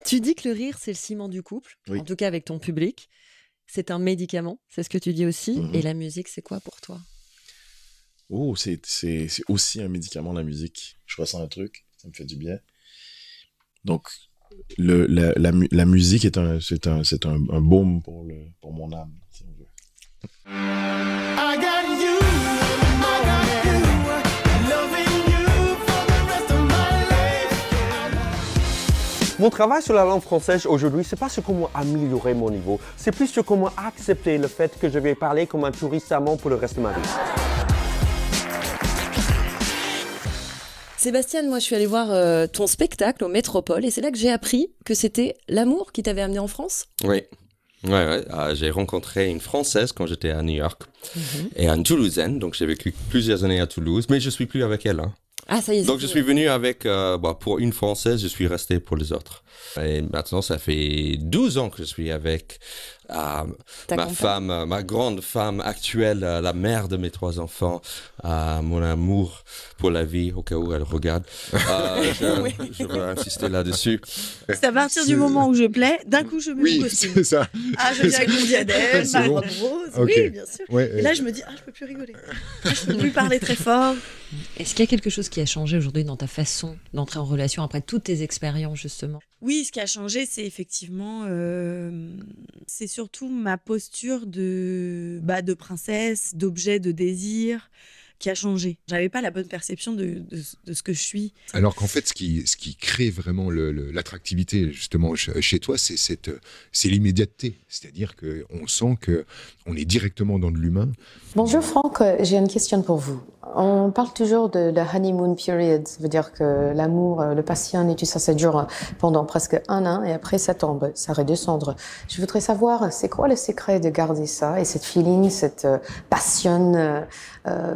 Tu dis que le rire, c'est le ciment du couple, Oui. en tout cas avec ton public. C'est un médicament, c'est ce que tu dis aussi. Mhm. Et la musique, c'est quoi pour toi? Oh, c'est aussi un médicament, la musique. Je ressens un truc, ça me fait du bien. Donc, la musique est un baume pour mon âme, si on veut. I got you, loving you for the rest of my life. Mon travail sur la langue française aujourd'hui, c'est pas sur comment améliorer mon niveau, c'est plus sur comment accepter le fait que je vais parler comme un touriste allemand pour le reste de ma vie. Sébastien, moi je suis allée voir ton spectacle au Métropole et c'est là que j'ai appris que c'était l'amour qui t'avait amené en France. Oui. Ouais. J'ai rencontré une Française quand j'étais à New York et une Toulousaine, donc j'ai vécu plusieurs années à Toulouse, mais je suis plus avec elle. Hein. Ah, ça y est. Donc je suis venu avec, pour une Française, je suis resté pour les autres. Et maintenant, ça fait 12 ans que je suis avec ma grande femme actuelle, la mère de mes 3 enfants, mon amour pour la vie, au cas où elle regarde. Je veux insister là-dessus. C'est à partir du moment où je plais, d'un coup je mets mon costume. c'est ça. Ah, je viens avec mon diadème, C'est ma bon. robe rose, Okay. oui, bien sûr. Ouais, Et là, je me dis, je peux plus rigoler. Je peux plus parler très fort. Est-ce qu'il y a quelque chose qui a changé aujourd'hui dans ta façon d'entrer en relation après toutes tes expériences, justement? Oui, ce qui a changé, c'est effectivement, c'est surtout ma posture de princesse, d'objet de désir qui a changé. J'avais pas la bonne perception de ce que je suis. Alors qu'en fait, ce qui crée vraiment l'attractivité justement chez toi, c'est l'immédiateté. C'est-à-dire qu'on sent qu'on est directement dans de l'humain. Bonjour Franck, j'ai une question pour vous. On parle toujours de la honeymoon period, ça veut dire que l'amour, le passion et tout ça, ça dure pendant presque 1 an et après ça tombe, ça redescend. Je voudrais savoir, c'est quoi le secret de garder ça et cette feeling, cette passion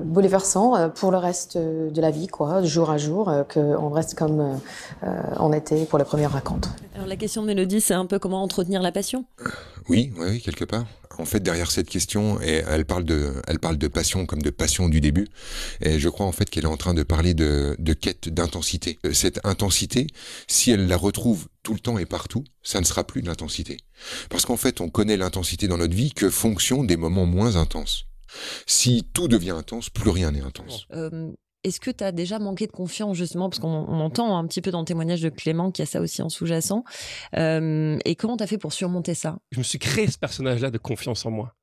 bouleversant pour le reste de la vie, quoi, jour à jour, qu'on reste comme on était pour la première rencontre. Alors la question de Mélodie, c'est un peu comment entretenir la passion? Oui, quelque part. En fait, derrière cette question, elle parle de passion comme de passion du début. Et je crois en fait qu'elle est en train de parler de quête d'intensité. Cette intensité, si elle la retrouve tout le temps et partout, ça ne sera plus de l'intensité. Parce qu'en fait, on connaît l'intensité dans notre vie que fonction des moments moins intenses. Si tout devient intense, plus rien n'est intense. Est-ce que tu as déjà manqué de confiance, justement, parce qu'on entend un petit peu dans le témoignage de Clément qu'il y a ça aussi en sous-jacent. Et comment tu as fait pour surmonter ça? Je me suis créé ce personnage-là de confiance en moi.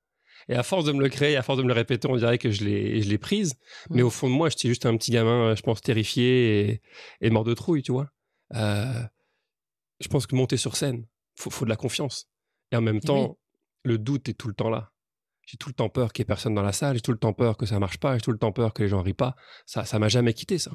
Et à force de me le créer, à force de me le répéter, on dirait que je l'ai prise. Mais au fond de moi, j'étais juste un petit gamin, je pense, terrifié et mort de trouille, tu vois. Je pense que monter sur scène, faut de la confiance. Et en même temps, le doute est tout le temps là. J'ai tout le temps peur qu'il n'y ait personne dans la salle, j'ai tout le temps peur que ça marche pas, j'ai tout le temps peur que les gens rient pas. Ça m'a jamais quitté, ça.